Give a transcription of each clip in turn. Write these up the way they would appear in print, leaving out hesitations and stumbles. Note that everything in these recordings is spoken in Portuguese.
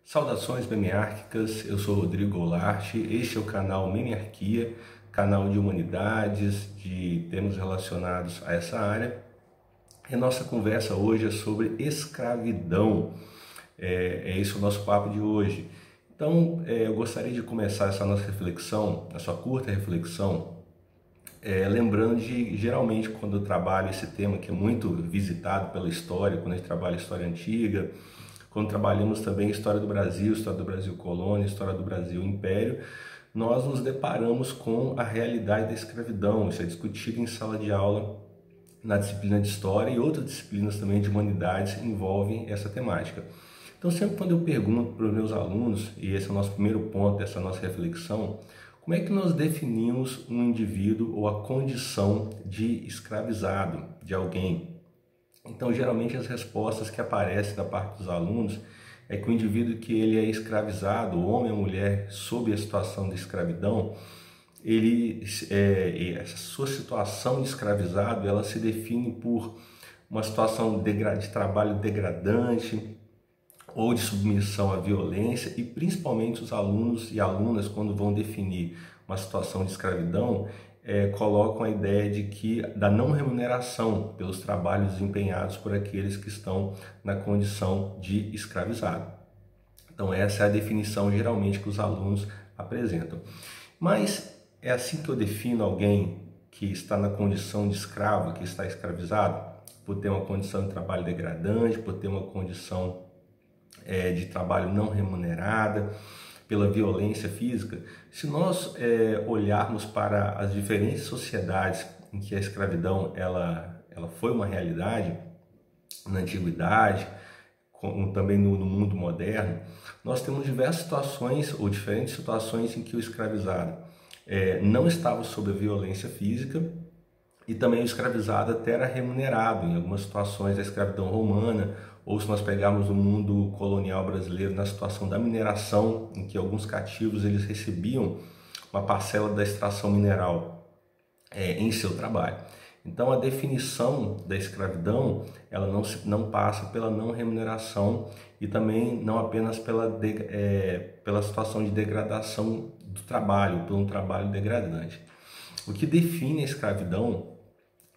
Saudações memiárquicas, eu sou Rodrigo Goulart, este é o canal Memiarquia, canal de humanidades, de temas relacionados a essa área. E a nossa conversa hoje é sobre escravidão, é esse o nosso papo de hoje. Então, eu gostaria de começar essa nossa reflexão, essa curta reflexão, lembrando de, geralmente, quando eu trabalho esse tema que é muito visitado pela história, quando a gente trabalha história antiga, quando trabalhamos também história do Brasil colônia, história do Brasil império, nós nos deparamos com a realidade da escravidão. Isso é discutido em sala de aula, na disciplina de história, e outras disciplinas também de humanidades envolvem essa temática. Então, sempre quando eu pergunto para os meus alunos, e esse é o nosso primeiro ponto dessa nossa reflexão, como é que nós definimos um indivíduo ou a condição de escravizado, de alguém? Então, geralmente as respostas que aparecem da parte dos alunos é que o indivíduo que ele é escravizado, o homem ou mulher, sob a situação de escravidão, essa sua situação de escravizado, ela se define por uma situação de trabalho degradante ou de submissão à violência, e principalmente os alunos e alunas, quando vão definir uma situação de escravidão, colocam a ideia da não remuneração pelos trabalhos desempenhados por aqueles que estão na condição de escravizado. Então essa é a definição geralmente que os alunos apresentam. Mas é assim que eu defino alguém que está na condição de escravo, que está escravizado, por ter uma condição de trabalho degradante, por ter uma condição de trabalho não remunerada, pela violência física. Se nós olharmos para as diferentes sociedades em que a escravidão ela foi uma realidade, na antiguidade, como também no mundo moderno, nós temos diversas situações ou diferentes situações em que o escravizado não estava sob a violência física, e também o escravizado até era remunerado em algumas situações da escravidão romana, ou se nós pegarmos o mundo colonial brasileiro, na situação da mineração, em que alguns cativos eles recebiam uma parcela da extração mineral em seu trabalho. Então a definição da escravidão ela não passa pela não remuneração e também não apenas pela situação de degradação do trabalho, por um trabalho degradante. O que define a escravidão,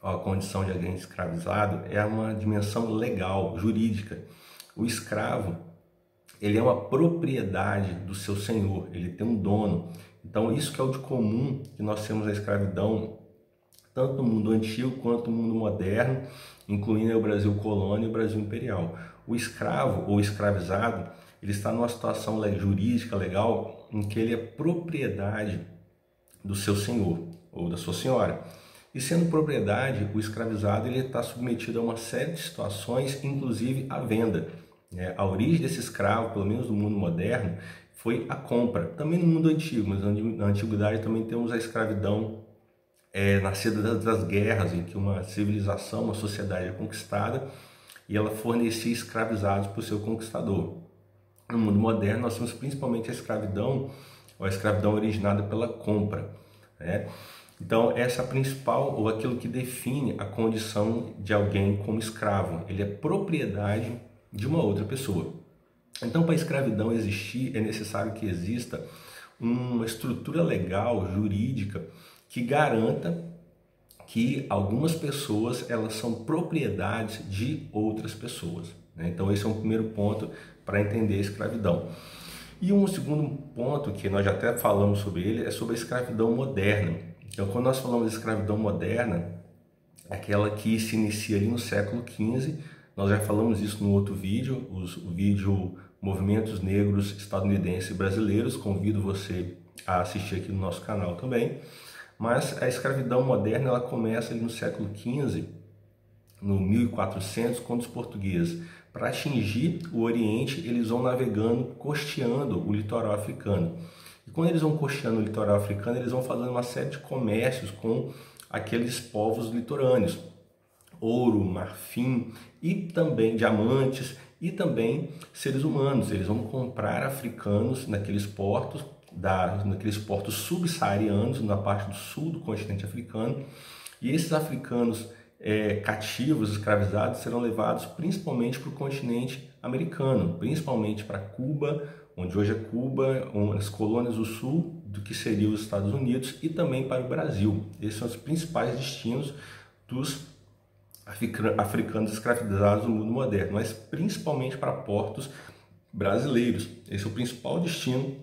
a condição de alguém escravizado, é uma dimensão legal, jurídica. O escravo, ele é uma propriedade do seu senhor, ele tem um dono. Então isso que é o de comum que nós temos a escravidão, tanto no mundo antigo quanto no mundo moderno, incluindo o Brasil colônia e o Brasil imperial. O escravo ou escravizado, ele está numa situação jurídica, legal, em que ele é propriedade do seu senhor ou da sua senhora. E sendo propriedade, o escravizado ele está submetido a uma série de situações, inclusive a venda. A origem desse escravo, pelo menos no mundo moderno, foi a compra. Também no mundo antigo, mas na antiguidade também temos a escravidão nascida das guerras, em que uma civilização, uma sociedade é conquistada e ela fornecia escravizados para o seu conquistador. No mundo moderno nós temos principalmente a escravidão, ou a escravidão originada pela compra. Então essa é a principal, ou aquilo que define a condição de alguém como escravo. Ele é propriedade de uma outra pessoa. Então para a escravidão existir é necessário que exista uma estrutura legal, jurídica, que garanta que algumas pessoas elas são propriedades de outras pessoas. Então esse é um primeiro ponto para entender a escravidão. E um segundo ponto, que nós já até falamos sobre ele, é sobre a escravidão moderna. Então, quando nós falamos de escravidão moderna, aquela que se inicia ali no século XV, nós já falamos isso no outro vídeo, o vídeo Movimentos Negros Estadunidenses e Brasileiros, convido você a assistir aqui no nosso canal também. Mas a escravidão moderna ela começa ali no século XV, no 1400, quando os portugueses, para atingir o Oriente, eles vão navegando, costeando o litoral africano. E quando eles vão costeando o litoral africano, eles vão fazendo uma série de comércios com aqueles povos litorâneos. Ouro, marfim e também diamantes e também seres humanos. Eles vão comprar africanos naqueles portos subsaarianos, na parte do sul do continente africano. E esses africanos cativos, escravizados, serão levados principalmente para o continente americano, principalmente para Cuba, onde hoje é Cuba, as colônias do sul do que seria os Estados Unidos, e também para o Brasil. Esses são os principais destinos dos africanos escravizados no mundo moderno, mas principalmente para portos brasileiros. Esse é o principal destino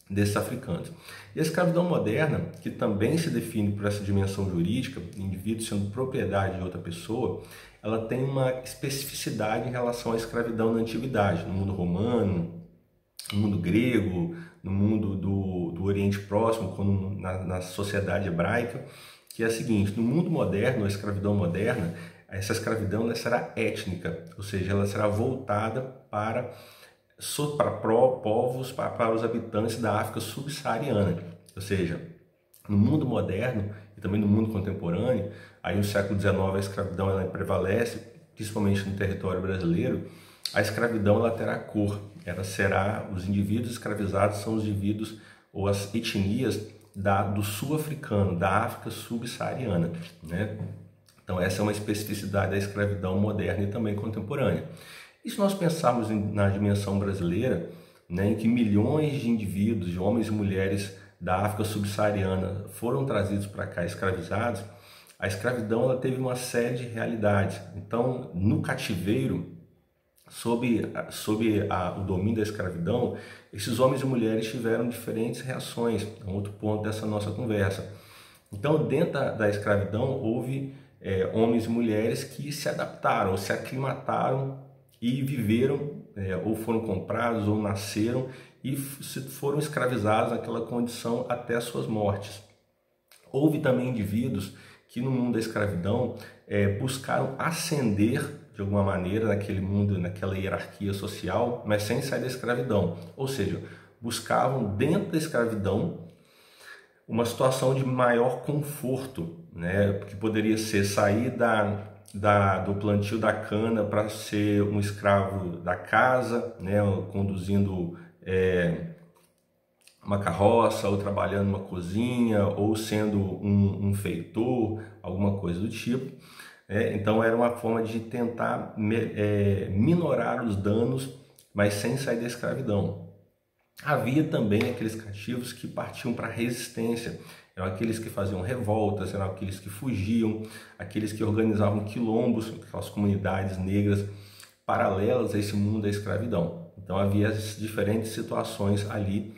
desses africanos. E a escravidão moderna, que também se define por essa dimensão jurídica, indivíduo sendo propriedade de outra pessoa, ela tem uma especificidade em relação à escravidão na antiguidade, no mundo romano, no mundo grego, no mundo do Oriente Próximo, como na sociedade hebraica, que é a seguinte: no mundo moderno, a escravidão moderna, essa escravidão será étnica, ou seja, ela será voltada para povos, para os habitantes da África subsaariana. Ou seja, no mundo moderno e também no mundo contemporâneo, aí no século XIX a escravidão ela prevalece, principalmente no território brasileiro. A escravidão ela terá cor, ela será, os indivíduos escravizados são os indivíduos ou as etnias do sul-africano, da África subsaariana, né? Então essa é uma especificidade da escravidão moderna e também contemporânea. E se nós pensarmos na dimensão brasileira, né, em que milhões de indivíduos, de homens e mulheres da África subsaariana foram trazidos para cá escravizados, a escravidão ela teve uma série de realidades. Então, no cativeiro, sob o domínio da escravidão, esses homens e mulheres tiveram diferentes reações. É um outro ponto dessa nossa conversa. Então, dentro da escravidão, houve homens e mulheres que se adaptaram, se aclimataram e viveram, ou foram comprados, ou nasceram e foram escravizados naquela condição até as suas mortes. Houve também indivíduos que no mundo da escravidão buscaram ascender de alguma maneira naquele mundo, naquela hierarquia social, mas sem sair da escravidão. Ou seja, buscavam dentro da escravidão uma situação de maior conforto, né? Que poderia ser sair do plantio da cana para ser um escravo da casa, né? Conduzindo uma carroça, ou trabalhando numa cozinha, ou sendo um feitor, alguma coisa do tipo. Então era uma forma de tentar minorar os danos, mas sem sair da escravidão. Havia também aqueles cativos que partiam para a resistência, eram aqueles que faziam revoltas, eram aqueles que fugiam, aqueles que organizavam quilombos, aquelas comunidades negras paralelas a esse mundo da escravidão. Então havia as diferentes situações ali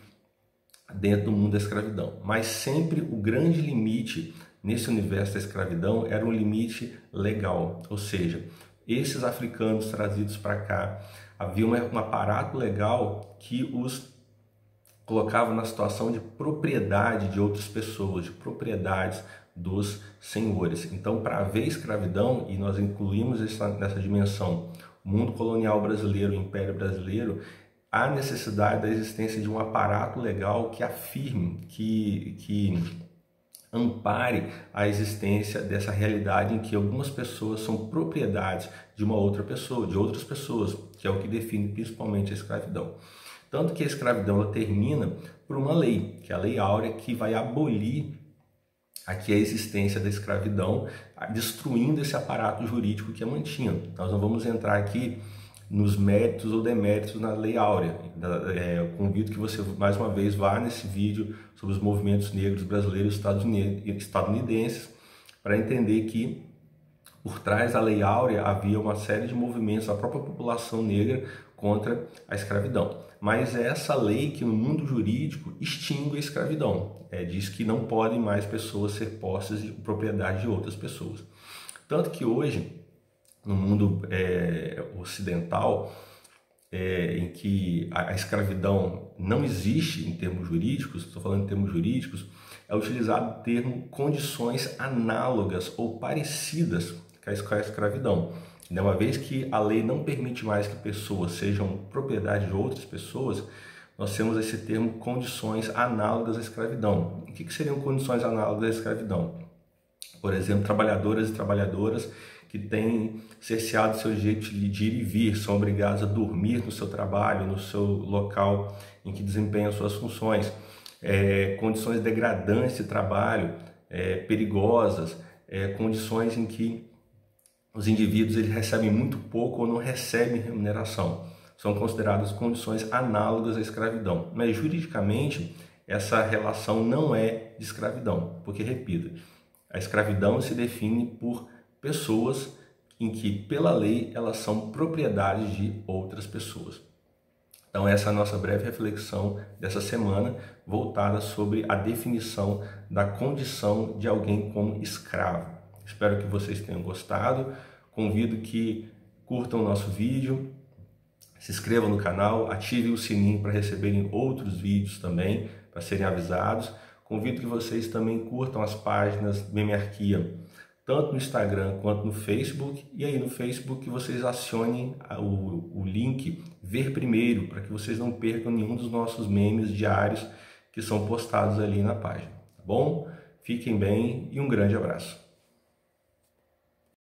dentro do mundo da escravidão, mas sempre o grande limite nesse universo da escravidão era um limite legal, ou seja, esses africanos trazidos para cá, havia um aparato legal que os colocava na situação de propriedade de outras pessoas, de propriedades dos senhores. Então, para haver escravidão, e nós incluímos nessa dimensão o mundo colonial brasileiro, o Império Brasileiro, há necessidade da existência de um aparato legal que afirme, que ampare a existência dessa realidade em que algumas pessoas são propriedades de uma outra pessoa, de outras pessoas, que é o que define principalmente a escravidão. Tanto que a escravidão ela termina por uma lei, que é a Lei Áurea, que vai abolir aqui a existência da escravidão, destruindo esse aparato jurídico que a mantinha. Nós não vamos entrar aqui nos méritos ou deméritos na Lei Áurea. Eu convido que você, mais uma vez, vá nesse vídeo sobre os movimentos negros brasileiros e estadunidenses para entender que por trás da Lei Áurea havia uma série de movimentos da própria população negra contra a escravidão. Mas é essa lei que no mundo jurídico extingue a escravidão. Diz que não podem mais pessoas ser posses de propriedade de outras pessoas. Tanto que hoje, no mundo ocidental, em que a escravidão não existe em termos jurídicos, estou falando em termos jurídicos, é utilizado o termo condições análogas ou parecidas com a escravidão. Uma vez que a lei não permite mais que pessoas sejam propriedade de outras pessoas, nós temos esse termo condições análogas à escravidão. O que seriam condições análogas à escravidão? Por exemplo, trabalhadoras e trabalhadoras que têm cerceado seu direito de ir e vir, são obrigados a dormir no seu trabalho, no seu local em que desempenham suas funções. Condições degradantes de trabalho, perigosas, condições em que os indivíduos eles recebem muito pouco ou não recebem remuneração. são consideradas condições análogas à escravidão. Mas juridicamente, essa relação não é de escravidão, porque, repito, a escravidão se define por pessoas em que, pela lei, elas são propriedade de outras pessoas. Então, essa é a nossa breve reflexão dessa semana, voltada sobre a definição da condição de alguém como escravo. Espero que vocês tenham gostado. Convido que curtam o nosso vídeo, se inscrevam no canal, ativem o sininho para receberem outros vídeos também, para serem avisados. Convido que vocês também curtam as páginas do Memearquia, tanto no Instagram quanto no Facebook, e aí no Facebook vocês acionem o link Ver Primeiro, para que vocês não percam nenhum dos nossos memes diários que são postados ali na página, tá bom? Fiquem bem e um grande abraço.